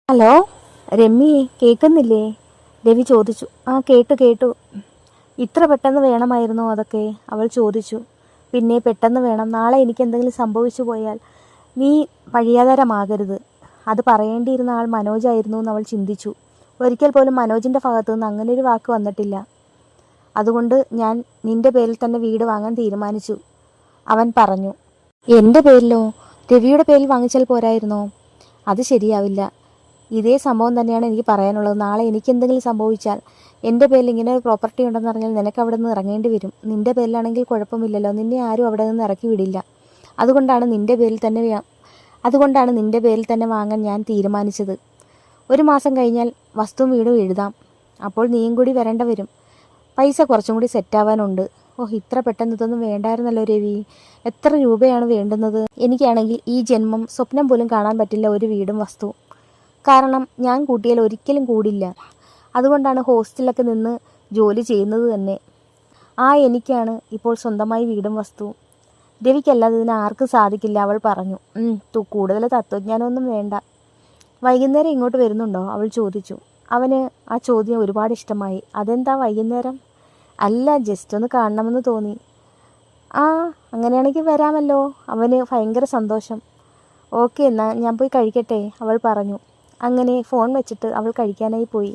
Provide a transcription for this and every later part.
Hello Ramya, കേൾക്കുന്നില്ലേ? രവി ചോദിച്ചു. ആ കേട്ടു. ഇത്ര പെട്ടെന്ന് വേണമായിരുന്നോ അതൊക്കെ? അവൾ ചോദിച്ചു. പിന്നെ പെട്ടെന്ന് വേണം. നാളെ എനിക്ക് എന്തെങ്കിലും സംഭവിച്ചു പോയാൽ നീ വഴിയാധാരമാകരുത്. അത് പറയേണ്ടിയിരുന്ന ആൾ മനോജായിരുന്നു എന്ന് അവൾ ചിന്തിച്ചു. ഒരിക്കൽ പോലും മനോജിൻ്റെ ഭാഗത്തു നിന്ന് അങ്ങനെ ഒരു വാക്ക് വന്നിട്ടില്ല. അതുകൊണ്ട് ഞാൻ നിന്റെ പേരിൽ തന്നെ വീട് വാങ്ങാൻ തീരുമാനിച്ചു, അവൻ പറഞ്ഞു. എൻ്റെ പേരിലോ? രവിയുടെ പേരിൽ വാങ്ങിച്ചാൽ പോരായിരുന്നോ? അത് ശരിയാവില്ല. ഇതേ സംഭവം തന്നെയാണ് എനിക്ക് പറയാനുള്ളത്. നാളെ എനിക്ക് എന്തെങ്കിലും സംഭവിച്ചാൽ എൻ്റെ പേരിൽ ഇങ്ങനെ ഒരു പ്രോപ്പർട്ടി ഉണ്ടെന്ന് പറഞ്ഞാൽ നിനക്ക് അവിടെ നിന്ന് ഇറങ്ങേണ്ടി വരും. നിൻ്റെ പേരിലാണെങ്കിൽ കുഴപ്പമില്ലല്ലോ, നിന്നെ ആരും അവിടെ നിന്ന് ഇറക്കി വിടില്ല. അതുകൊണ്ടാണ് നിൻ്റെ പേരിൽ തന്നെ വാങ്ങാൻ ഞാൻ തീരുമാനിച്ചത്. 1 മാസം കഴിഞ്ഞാൽ വസ്തുവും വീടും എഴുതാം. അപ്പോൾ നീയും കൂടി വരേണ്ട വരും. പൈസ കുറച്ചും കൂടി സെറ്റാവാനുണ്ട്. ഇത്ര പെട്ടെന്ന് ഇതൊന്നും വേണ്ടായിരുന്നല്ലോ രവി. എത്ര രൂപയാണ് വേണ്ടുന്നത്? എനിക്കാണെങ്കിൽ ഈ ജന്മം സ്വപ്നം പോലും കാണാൻ പറ്റില്ല ഒരു വീടും വസ്തുവും. കാരണം ഞാൻ കൂട്ടിയാൽ ഒരിക്കലും കൂടില്ല. അതുകൊണ്ടാണ് ഹോസ്റ്റലിലൊക്കെ നിന്ന് ജോലി ചെയ്യുന്നത് തന്നെ. എനിക്കാണ് ഇപ്പോൾ സ്വന്തമായി വീടും വസ്തുവും. രവിക്കല്ലാതെ ഇതിന് ആർക്കും സാധിക്കില്ല, അവൾ പറഞ്ഞു. കൂടുതൽ തത്വജ്ഞാനമൊന്നും വേണ്ട. വൈകുന്നേരം ഇങ്ങോട്ട് വരുന്നുണ്ടോ? അവൾ ചോദിച്ചു. അവന് ആ ചോദ്യം ഒരുപാട് ഇഷ്ടമായി. അതെന്താ വൈകുന്നേരം? അല്ല, ജസ്റ്റ് ഒന്ന് കാണണമെന്ന് തോന്നി. അങ്ങനെയാണെങ്കിൽ വരാമല്ലോ. അവന് ഭയങ്കര സന്തോഷം. ഓക്കെ, എന്നാൽ ഞാൻ പോയി കഴിക്കട്ടെ, അവൾ പറഞ്ഞു. അങ്ങനെ ഫോൺ വെച്ചിട്ട് അവൾ കഴിക്കാനായി പോയി.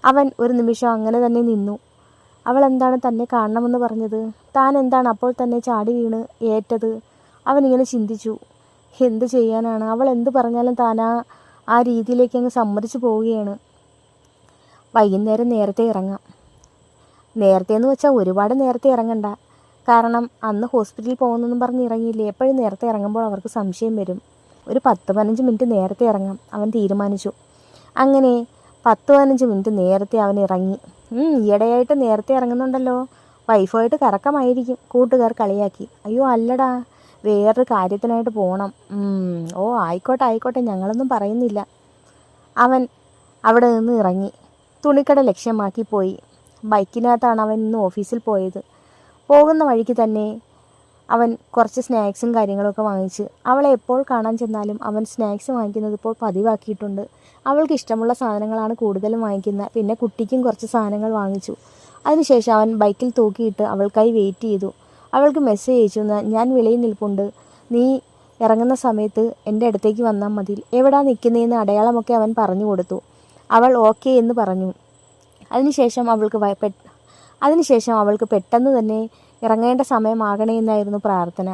അവൻ ഒരു നിമിഷം അങ്ങനെ തന്നെ നിന്നു. അവൾ എന്താണ് തന്നെ കാണണമെന്ന് പറഞ്ഞത്? താൻ എന്താണ് അപ്പോൾ തന്നെ ചാടി വീണ് ഏറ്റത്? അവനിങ്ങനെ ചിന്തിച്ചു. എന്ത് ചെയ്യാനാണ്? അവൾ എന്ത് പറഞ്ഞാലും താൻ ആ രീതിയിലേക്ക് അങ്ങ് സമ്മതിച്ചു പോവുകയാണ്. വൈകുന്നേരം നേരത്തെ ഇറങ്ങാം. നേരത്തെ എന്ന് വെച്ചാൽ ഒരുപാട് നേരത്തെ ഇറങ്ങണ്ട. കാരണം അന്ന് ഹോസ്പിറ്റലിൽ പോകുന്നെന്നും പറഞ്ഞ് ഇറങ്ങിയില്ലേ. എപ്പോഴും നേരത്തെ ഇറങ്ങുമ്പോൾ അവർക്ക് സംശയം വരും. ഒരു 10-15 മിനിറ്റ് നേരത്തെ ഇറങ്ങാം, അവൻ തീരുമാനിച്ചു. അങ്ങനെ 10-15 മിനിറ്റ് നേരത്തെ അവൻ ഇറങ്ങി. ഈയിടെയായിട്ട് നേരത്തെ ഇറങ്ങുന്നുണ്ടല്ലോ. വൈഫായിട്ട് കറക്കമായിരിക്കും, കൂട്ടുകാർ കളിയാക്കി. അയ്യോ അല്ലടാ, വേറൊരു കാര്യത്തിനായിട്ട് പോകണം. ആയിക്കോട്ടെ, ഞങ്ങളൊന്നും പറയുന്നില്ല. അവൻ അവിടെ നിന്ന് ഇറങ്ങി തുണിക്കട ലക്ഷ്യമാക്കി പോയി. ബൈക്കിനകത്താണ് അവൻ ഇന്ന് ഓഫീസിൽ പോയത്. പോകുന്ന വഴിക്ക് തന്നെ അവൻ കുറച്ച് സ്നാക്സും കാര്യങ്ങളൊക്കെ വാങ്ങിച്ച്. അവളെ എപ്പോൾ കാണാൻ ചെന്നാലും അവൻ സ്നാക്സ് വാങ്ങിക്കുന്നത് ഇപ്പോൾ പതിവാക്കിയിട്ടുണ്ട്. അവൾക്ക് ഇഷ്ടമുള്ള സാധനങ്ങളാണ് കൂടുതലും വാങ്ങിക്കുന്നത്. പിന്നെ കുട്ടിക്കും കുറച്ച് സാധനങ്ങൾ വാങ്ങിച്ചു. അതിനുശേഷം അവൻ ബൈക്കിൽ തൂക്കിയിട്ട് അവൾക്കായി വെയിറ്റ് ചെയ്തു. അവൾക്ക് മെസ്സേജ് അയച്ചു. ഞാൻ വെളിയിൽ നിൽപ്പുണ്ട്, നീ ഇറങ്ങുന്ന സമയത്ത് എൻ്റെ അടുത്തേക്ക് വന്നാൽ മതി. എവിടാ നിൽക്കുന്നതെന്ന് അടയാളമൊക്കെ അവൻ പറഞ്ഞു കൊടുത്തു. അവൾ ഓക്കെ എന്ന് പറഞ്ഞു. അതിനുശേഷം അവൾക്ക് പെട്ടെന്ന് തന്നെ ഇറങ്ങേണ്ട സമയമാകണേ എന്നായിരുന്നു പ്രാർത്ഥന.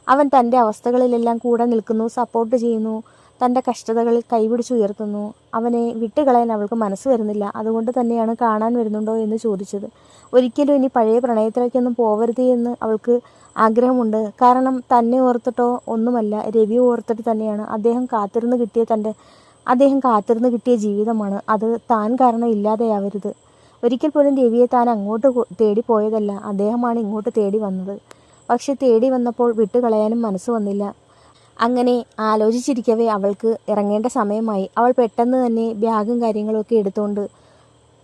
അവൻ തൻ്റെ അവസ്ഥകളിലെല്ലാം കൂടെ നിൽക്കുന്നു, സപ്പോർട്ട് ചെയ്യുന്നു, തൻ്റെ കഷ്ടതകളിൽ കൈപിടിച്ചുയർത്തുന്നു. അവനെ വിട്ടുകളയാൻ അവൾക്ക് മനസ്സ് വരുന്നില്ല. അതുകൊണ്ട് തന്നെയാണ് കാണാൻ വരുന്നുണ്ടോ എന്ന് ചോദിച്ചത്. ഒരിക്കലും ഇനി പഴയ പ്രണയത്തിലേക്കൊന്നും പോവരുത് എന്ന് അവൾക്ക് ആഗ്രഹമുണ്ട്. കാരണം തന്നെ ഓർത്തിട്ടോ ഒന്നുമല്ല, രവി ഓർത്തിട്ട് തന്നെയാണ്. അദ്ദേഹം കാത്തിരുന്ന് കിട്ടിയ ജീവിതമാണ് അത്. താൻ കാരണം ഇല്ലാതെയാവരുത്. ഒരിക്കൽ പോലും രവിയെ താൻ അങ്ങോട്ട് തേടി പോയതല്ല, അദ്ദേഹമാണ് ഇങ്ങോട്ട് തേടി വന്നത്. പക്ഷെ തേടി വന്നപ്പോൾ വിട്ടുകളയാനും മനസ്സ് വന്നില്ല. അങ്ങനെ ആലോചിച്ചിരിക്കവേ അവൾക്ക് ഇറങ്ങേണ്ട സമയമായി. അവൾ പെട്ടെന്ന് തന്നെ ബാഗും കാര്യങ്ങളൊക്കെ എടുത്തുകൊണ്ട്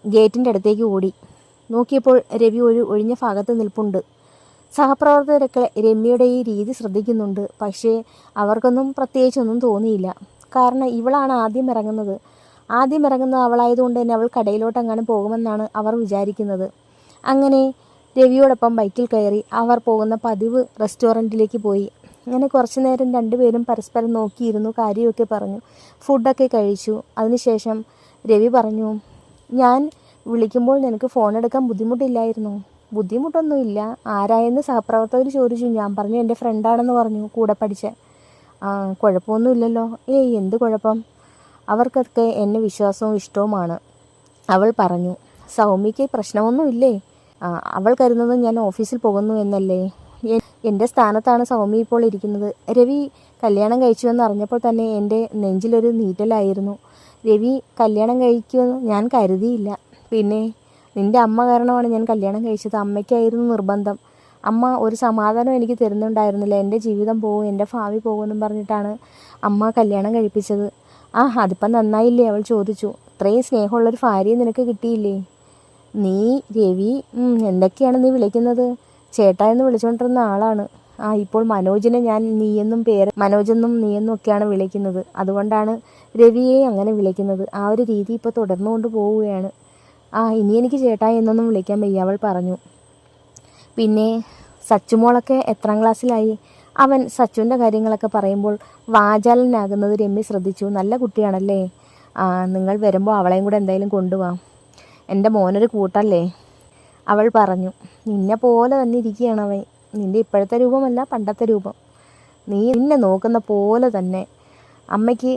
ഗേറ്റിൻ്റെ അടുത്തേക്ക് ഓടി. നോക്കിയപ്പോൾ രവി ഒരു ഒഴിഞ്ഞ ഭാഗത്ത് നിൽപ്പുണ്ട്. സഹപ്രവർത്തകരൊക്കെ രമ്യയുടെ ഈ രീതി ശ്രദ്ധിക്കുന്നുണ്ട്. പക്ഷേ അവർക്കൊന്നും പ്രത്യേകിച്ചൊന്നും തോന്നിയില്ല. കാരണം ഇവളാണ് ആദ്യം ഇറങ്ങുന്നത് അവളായതുകൊണ്ട് തന്നെ അവൾ കടയിലോട്ട് അങ്ങനെ പോകുമെന്നാണ് അവർ വിചാരിക്കുന്നത്. അങ്ങനെ രവിയോടൊപ്പം ബൈക്കിൽ കയറി അവർ പോകുന്ന പതിവ് റെസ്റ്റോറൻറ്റിലേക്ക് പോയി. അങ്ങനെ കുറച്ചു നേരം രണ്ടുപേരും പരസ്പരം നോക്കിയിരുന്നു, കാര്യമൊക്കെ പറഞ്ഞു, ഫുഡൊക്കെ കഴിച്ചു. അതിനുശേഷം രവി പറഞ്ഞു, ഞാൻ വിളിക്കുമ്പോൾ നിനക്ക് ഫോൺ എടുക്കാൻ ബുദ്ധിമുട്ടില്ലായിരുന്നോ? ബുദ്ധിമുട്ടൊന്നുമില്ല. ആരായെന്ന് സഹപ്രവർത്തകർ ചോദിച്ചു. ഞാൻ പറഞ്ഞു എൻ്റെ ഫ്രണ്ടാണെന്ന് പറഞ്ഞു, കൂടെ പഠിച്ച. കുഴപ്പമൊന്നുമില്ലല്ലോ. എന്ത് കുഴപ്പം? അവർക്കൊക്കെ എന്നെ വിശ്വാസവും ഇഷ്ടവുമാണ്, അവൾ പറഞ്ഞു. സൗമ്യയ്ക്ക് പ്രശ്നമൊന്നുമില്ലേ? അവൾ കരുതുന്നത് ഞാൻ ഓഫീസിൽ പോകുന്നു എന്നല്ലേ. എൻ്റെ സ്ഥാനത്താണ് സൗമ്യ ഇപ്പോൾ ഇരിക്കുന്നത്. രവി കല്യാണം കഴിച്ചുവെന്ന് അറിഞ്ഞപ്പോൾ തന്നെ എൻ്റെ നെഞ്ചിലൊരു നീറ്റലായിരുന്നു. രവി കല്യാണം കഴിക്കുമെന്ന് ഞാൻ കരുതിയില്ല. പിന്നെ നിൻ്റെ അമ്മ കാരണമാണ് ഞാൻ കല്യാണം കഴിച്ചത്. അമ്മയ്ക്കായിരുന്നു നിർബന്ധം. അമ്മ ഒരു സമാധാനം എനിക്ക് തരുന്നുണ്ടായിരുന്നില്ല. എൻ്റെ ജീവിതം പോകും, എൻ്റെ ഭാവി പോകുമെന്നും പറഞ്ഞിട്ടാണ് അമ്മ കല്യാണം കഴിപ്പിച്ചത്. അതിപ്പം നന്നായില്ലേ? അവൾ ചോദിച്ചു. ഇത്രയും സ്നേഹമുള്ളൊരു ഭാര്യയെ നിനക്ക് കിട്ടിയില്ലേ? നീ രവി എന്തൊക്കെയാണ് നീ വിളിക്കുന്നത്? ചേട്ടാ എന്ന് വിളിച്ചുകൊണ്ടിരുന്ന ആളാണ്. ഇപ്പോൾ മനോജെന്നും നീയെന്നും ഒക്കെയാണ് വിളിക്കുന്നത്. അതുകൊണ്ടാണ് രവിയെ അങ്ങനെ വിളിക്കുന്നത്. ആ ഒരു രീതി ഇപ്പോൾ തുടർന്നുകൊണ്ട് പോവുകയാണ്. ഇനി എനിക്ക് ചേട്ടാ എന്നൊന്നും വിളിക്കാൻ വയ്യ, അവൾ പറഞ്ഞു. പിന്നെ സച്ചുമോളൊക്കെ എത്രാം ക്ലാസ്സിലായി? അവൻ സച്ചുവിൻ്റെ കാര്യങ്ങളൊക്കെ പറയുമ്പോൾ വാചാലനാകുന്നത് രമ്യ ശ്രദ്ധിച്ചു. നല്ല കുട്ടിയാണല്ലേ. നിങ്ങൾ വരുമ്പോൾ അവളെയും കൂടെ എന്തായാലും കൊണ്ടുപോവാം, എൻ്റെ മോനൊരു കൂട്ടല്ലേ, അവൾ പറഞ്ഞു. നിന്നെ പോലെ തന്നെ ഇരിക്കുകയാണ് അവൻ. നിൻ്റെ ഇപ്പോഴത്തെ രൂപമല്ല, പണ്ടത്തെ രൂപം. നിന്നെ നോക്കുന്ന പോലെ തന്നെ. അമ്മയ്ക്ക്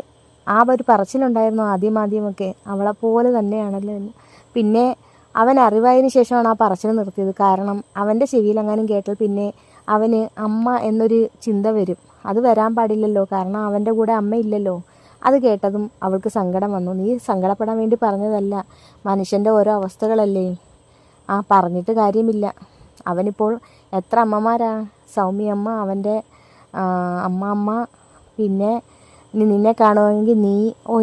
ആ ഒരു പറച്ചിലുണ്ടായിരുന്നു ആദ്യമൊക്കെ, അവളെപ്പോലെ തന്നെയാണല്ലോ എന്ന്. പിന്നെ അവൻ അറിവായതിനു ശേഷമാണ് ആ പറച്ചിൽ നിർത്തിയത്. കാരണം അവൻ്റെ ചെവിയിലെങ്ങാനും കേട്ടാൽ പിന്നെ അവന് അമ്മ എന്നൊരു ചിന്ത വരും. അത് വരാൻ പാടില്ലല്ലോ, കാരണം അവൻ്റെ കൂടെ അമ്മയില്ലല്ലോ. അത് കേട്ടതും അവൾക്ക് സങ്കടം വന്നു. നീ സങ്കടപ്പെടാൻ വേണ്ടി പറഞ്ഞതല്ല, മനുഷ്യൻ്റെ ഓരോ അവസ്ഥകളല്ലേ. പറഞ്ഞിട്ട് കാര്യമില്ല. അവനിപ്പോൾ എത്ര അമ്മമാരാ. സൗമ്യമ്മ, അവൻ്റെ അമ്മ, പിന്നെ ഇനി നിന്നെ കാണുമെങ്കിൽ നീ.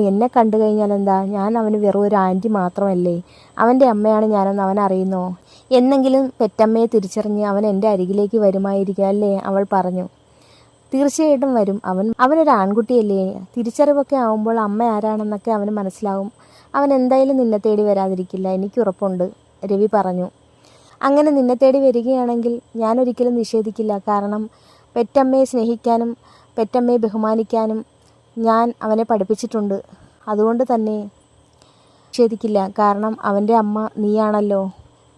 എന്നെ കണ്ടു കഴിഞ്ഞാൽ എന്താ, ഞാൻ അവന് വെറും ഒരു ആൻറ്റി മാത്രമല്ലേ. അവൻ്റെ അമ്മയാണ് ഞാനെന്ന് അവൻ അറിയുന്നോ? എന്നെങ്കിലും പെറ്റമ്മയെ തിരിച്ചറിഞ്ഞ് അവൻ എൻ്റെ അരികിലേക്ക് വരുമായിരിക്കും അല്ലേ, അവൾ പറഞ്ഞു. തീർച്ചയായിട്ടും വരും. അവനൊരു ആൺകുട്ടിയല്ലേ. തിരിച്ചറിവൊക്കെ ആവുമ്പോൾ അമ്മ ആരാണെന്നൊക്കെ അവന് മനസ്സിലാവും. അവൻ എന്തായാലും നിന്നെ തേടി വരാതിരിക്കില്ല, എനിക്കുറപ്പുണ്ട്, രവി പറഞ്ഞു. അങ്ങനെ നിന്നെ തേടി വരികയാണെങ്കിൽ ഞാനൊരിക്കലും നിഷേധിക്കില്ല. കാരണം പെറ്റമ്മയെ സ്നേഹിക്കാനും പെറ്റമ്മയെ ബഹുമാനിക്കാനും ഞാൻ അവനെ പഠിപ്പിച്ചിട്ടുണ്ട്. അതുകൊണ്ട് തന്നെ നിഷേധിക്കില്ല. കാരണം അവൻ്റെ അമ്മ നീയാണല്ലോ.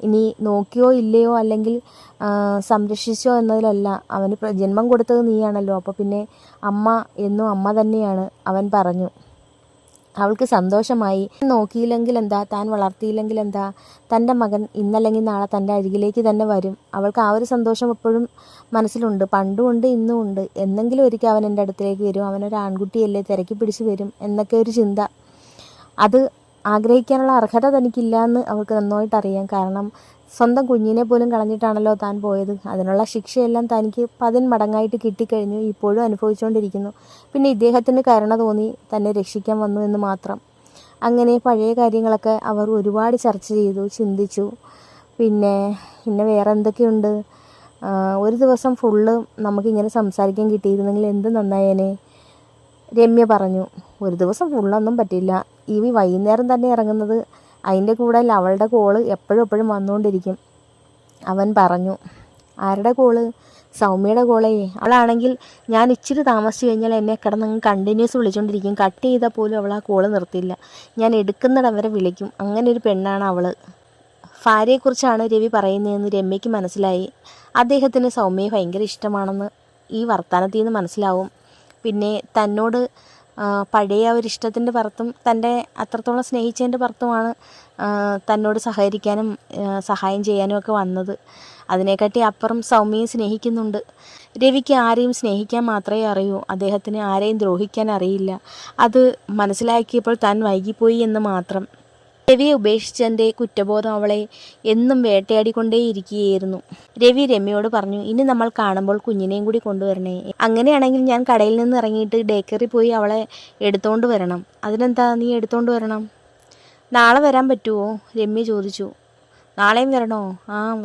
ഇനി നോക്കിയോ ഇല്ലയോ അല്ലെങ്കിൽ സംരക്ഷിച്ചോ എന്നതിലല്ല, അവന് ജന്മം കൊടുത്തത് നീയാണല്ലോ. അപ്പോൾ പിന്നെ അമ്മ എന്നും അമ്മ തന്നെയാണ്, അവൻ പറഞ്ഞു. അവൾക്ക് സന്തോഷമായി. നോക്കിയില്ലെങ്കിൽ എന്താ, താൻ വളർത്തിയില്ലെങ്കിൽ എന്താ, തൻ്റെ മകൻ ഇന്നല്ലെങ്കിൽ നാളെ തൻ്റെ അരികിലേക്ക് തന്നെ വരും. അവൾക്ക് ആ ഒരു സന്തോഷം എപ്പോഴും മനസ്സിലുണ്ട്. പണ്ടും ഉണ്ട്, ഇന്നും ഉണ്ട്. എന്നെങ്കിലും ഒരിക്കൽ അവൻ എൻ്റെ അടുത്തേക്ക് വരും. അവനൊരു ആൺകുട്ടിയല്ലേ, തിരക്കി പിടിച്ച് വരും എന്നൊക്കെ ഒരു ചിന്ത. അത് ആഗ്രഹിക്കാനുള്ള അർഹത തനിക്കില്ല എന്ന് അവൾക്ക് നന്നായിട്ടറിയാം. കാരണം സ്വന്തം കുഞ്ഞിനെ പോലും കളഞ്ഞിട്ടാണല്ലോ താൻ പോയത്. അതിനുള്ള ശിക്ഷയെല്ലാം തനിക്ക് 10 മടങ്ങായിട്ട് കിട്ടിക്കഴിഞ്ഞു. ഇപ്പോഴും അനുഭവിച്ചുകൊണ്ടിരിക്കുന്നു. പിന്നെ ഇദ്ദേഹത്തിന് കരുണ തോന്നി തന്നെ രക്ഷിക്കാൻ വന്നു എന്ന് മാത്രം. അങ്ങനെ പഴയ കാര്യങ്ങളൊക്കെ അവർ ഒരുപാട് ചർച്ച ചെയ്തു, ചിന്തിച്ചു. പിന്നെ വേറെ എന്തൊക്കെയുണ്ട്. ഒരു ദിവസം ഫുള്ള് നമുക്കിങ്ങനെ സംസാരിക്കാൻ കിട്ടിയിരുന്നെങ്കിൽ എന്ത് നന്നായേനെ, രമ്യ പറഞ്ഞു. ഒരു ദിവസം ഫുള്ളൊന്നും പറ്റില്ല. ഈ വൈകുന്നേരം തന്നെ ഇറങ്ങുന്നത്, അതിൻ്റെ കൂടെ അവളുടെ കോള് എപ്പോഴും വന്നുകൊണ്ടിരിക്കും, അവൻ പറഞ്ഞു. ആരുടെ കോള്? സൗമ്യയുടെ കോളേ. അവളാണെങ്കിൽ ഞാൻ ഇച്ചിരി താമസിച്ച് കഴിഞ്ഞാൽ എന്നെ കിടന്നങ്ങ് കണ്ടിന്യൂസ് വിളിച്ചുകൊണ്ടിരിക്കും. കട്ട് ചെയ്താൽ പോലും അവൾ ആ കോള് നിർത്തില്ല. ഞാൻ എടുക്കുന്നിടം വരെ വിളിക്കും. അങ്ങനെ ഒരു പെണ്ണാണ് അവൾ. ഭാര്യയെക്കുറിച്ചാണ് രവി പറയുന്നതെന്ന് രമ്യയ്ക്ക് മനസ്സിലായി. അദ്ദേഹത്തിന് സൗമ്യയെ ഭയങ്കര ഇഷ്ടമാണെന്ന് ഈ വർത്തമാനത്തിൽ നിന്ന് മനസ്സിലാവും. പിന്നെ തന്നോട് പഴയ ഒരു ഇഷ്ടത്തിൻ്റെ പുറത്തും തൻ്റെ അത്രത്തോളം സ്നേഹിച്ചതിൻ്റെ പുറത്തുമാണ് തന്നോട് സഹകരിക്കാനും സഹായം ചെയ്യാനും ഒക്കെ വന്നത്. അതിനെക്കാട്ടി അപ്പുറം സൗമ്യയെ സ്നേഹിക്കുന്നുണ്ട്. രവിക്ക് ആരെയും സ്നേഹിക്കാൻ മാത്രമേ അറിയൂ, അദ്ദേഹത്തിന് ആരെയും ദ്രോഹിക്കാൻ അറിയില്ല. അത് മനസ്സിലാക്കിയപ്പോൾ താൻ വൈകിപ്പോയി എന്ന് മാത്രം. രവിയെ ഉപേക്ഷിച്ചതിൻ്റെ കുറ്റബോധം അവളെ എന്നും വേട്ടയാടിക്കൊണ്ടേയിരിക്കുകയായിരുന്നു. രവി രമ്യയോട് പറഞ്ഞു, ഇനി നമ്മൾ കാണുമ്പോൾ കുഞ്ഞിനെയും കൂടി കൊണ്ടുവരണേ. അങ്ങനെയാണെങ്കിൽ ഞാൻ കടയിൽ നിന്ന് ഇറങ്ങിയിട്ട് ഡേക്കറിൽ പോയി അവളെ എടുത്തോണ്ട് വരണം. അതിനെന്താ, നീ എടുത്തോണ്ട് വരണം. നാളെ വരാൻ പറ്റുമോ, രമ്യ ചോദിച്ചു. നാളെയും വരണോ?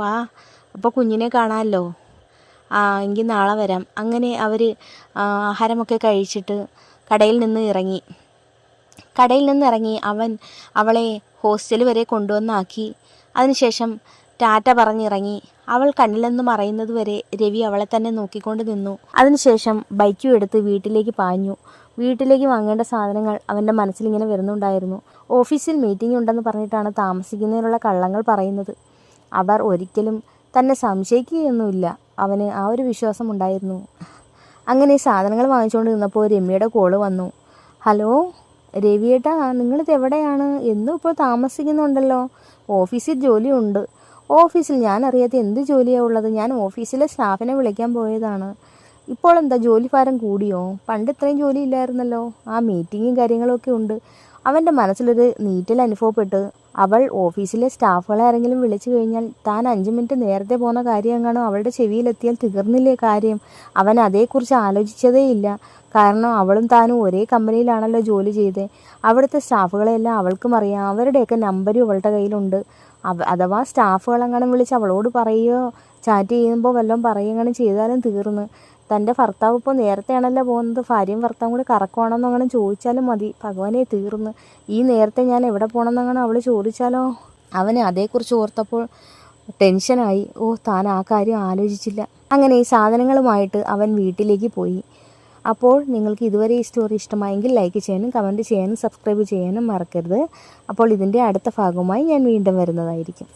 വാ, അപ്പോൾ കുഞ്ഞിനെ കാണാമല്ലോ. എങ്കിൽ നാളെ വരാം. അങ്ങനെ അവർ ആഹാരമൊക്കെ കഴിച്ചിട്ട് കടയിൽ നിന്ന് ഇറങ്ങി അവൻ അവളെ ഹോസ്റ്റൽ വരെ കൊണ്ടുവന്നാക്കി. അതിനുശേഷം ടാറ്റ പറഞ്ഞിറങ്ങി. അവൾ കണ്ണിൽ നിന്ന് മറയുന്നത് വരെ രവി അവളെ തന്നെ നോക്കിക്കൊണ്ട് നിന്നു. അതിനുശേഷം ബൈക്കും എടുത്ത് വീട്ടിലേക്ക് പാഞ്ഞു. വീട്ടിലേക്ക് വാങ്ങേണ്ട സാധനങ്ങൾ അവൻ്റെ മനസ്സിലിങ്ങനെ വരുന്നുണ്ടായിരുന്നു. ഓഫീസിൽ മീറ്റിംഗ് ഉണ്ടെന്ന് പറഞ്ഞിട്ടാണ് താമസിക്കുന്നതിനുള്ള കള്ളങ്ങൾ പറയുന്നത്. അവർ ഒരിക്കലും തന്നെ സംശയിക്കുകയൊന്നുമില്ല. അവന് ആ ഒരു വിശ്വാസം ഉണ്ടായിരുന്നു. അങ്ങനെ സാധനങ്ങൾ വാങ്ങിച്ചുകൊണ്ട് നിന്നപ്പോൾ രമ്യയുടെ കോള് വന്നു. ഹലോ രവിയേട്ടാ, നിങ്ങളിത് എവിടെയാണ്? എന്നും ഇപ്പോൾ താമസിക്കുന്നുണ്ടല്ലോ. ഓഫീസിൽ ജോലിയുണ്ട്. ഓഫീസിൽ ഞാൻ അറിയാത്ത എന്ത് ജോലിയാണ് ഉള്ളത്? ഞാൻ ഓഫീസിലെ സ്റ്റാഫിനെ വിളിക്കാൻ പോയതാണ്. ഇപ്പോൾ എന്താ ജോലി ഭാരം കൂടിയോ? പണ്ട് ഇത്രയും ജോലി ഇല്ലായിരുന്നല്ലോ. മീറ്റിങ്ങും കാര്യങ്ങളൊക്കെ ഉണ്ട്. അവൻ്റെ മനസ്സിലൊരു നീറ്റൽ അനുഭവപ്പെട്ട്. അവൾ ഓഫീസിലെ സ്റ്റാഫുകളെ ആരെങ്കിലും വിളിച്ചു കഴിഞ്ഞാൽ താൻ 5 മിനിറ്റ് നേരത്തെ പോകുന്ന കാര്യം എങ്ങാനും അവളുടെ ചെവിയിലെത്തിയാൽ തീർന്നില്ലേ കാര്യം. അവൻ അതേക്കുറിച്ച് ആലോചിച്ചതേയില്ല. കാരണം അവളും താനും ഒരേ കമ്പനിയിലാണല്ലോ ജോലി ചെയ്തത്. അവിടുത്തെ സ്റ്റാഫുകളെല്ലാം അവൾക്കും അറിയാം. അവരുടെയൊക്കെ നമ്പരും അവളുടെ കയ്യിലുണ്ട്. അഥവാ സ്റ്റാഫുകളെങ്ങാനും വിളിച്ച് അവളോട് പറയുകയോ ചാറ്റ് ചെയ്യുമ്പോൾ വല്ലതും പറയുകയും ചെയ്താലും തീർന്ന്. തൻ്റെ ഭർത്താവ് ഇപ്പോൾ നേരത്തെയാണല്ലോ പോകുന്നത്, ഭാര്യയും ഭർത്താവും കൂടി കറക്കുവാണെന്നങ്ങനെ ചോദിച്ചാലും മതി. ഭഗവാനെ തീർന്ന്, ഈ നേരത്തെ ഞാൻ എവിടെ പോകണമെന്നങ്ങനെ അവൾ ചോദിച്ചാലോ? അവന് അതേക്കുറിച്ച് ഓർത്തപ്പോൾ ടെൻഷനായി. താൻ ആ കാര്യം ആലോചിച്ചില്ല. അങ്ങനെ ഈ സാധനങ്ങളുമായിട്ട് അവൻ വീട്ടിലേക്ക് പോയി. അപ്പോൾ നിങ്ങൾക്ക് ഇതുവരെ ഈ സ്റ്റോറി ഇഷ്ടമായെങ്കിൽ ലൈക്ക് ചെയ്യാനും കമൻറ്റ് ചെയ്യാനും സബ്സ്ക്രൈബ് ചെയ്യാനും മറക്കരുത്. അപ്പോൾ ഇതിൻ്റെ അടുത്ത ഭാഗവുമായി ഞാൻ വീണ്ടും വരുന്നതായിരിക്കും.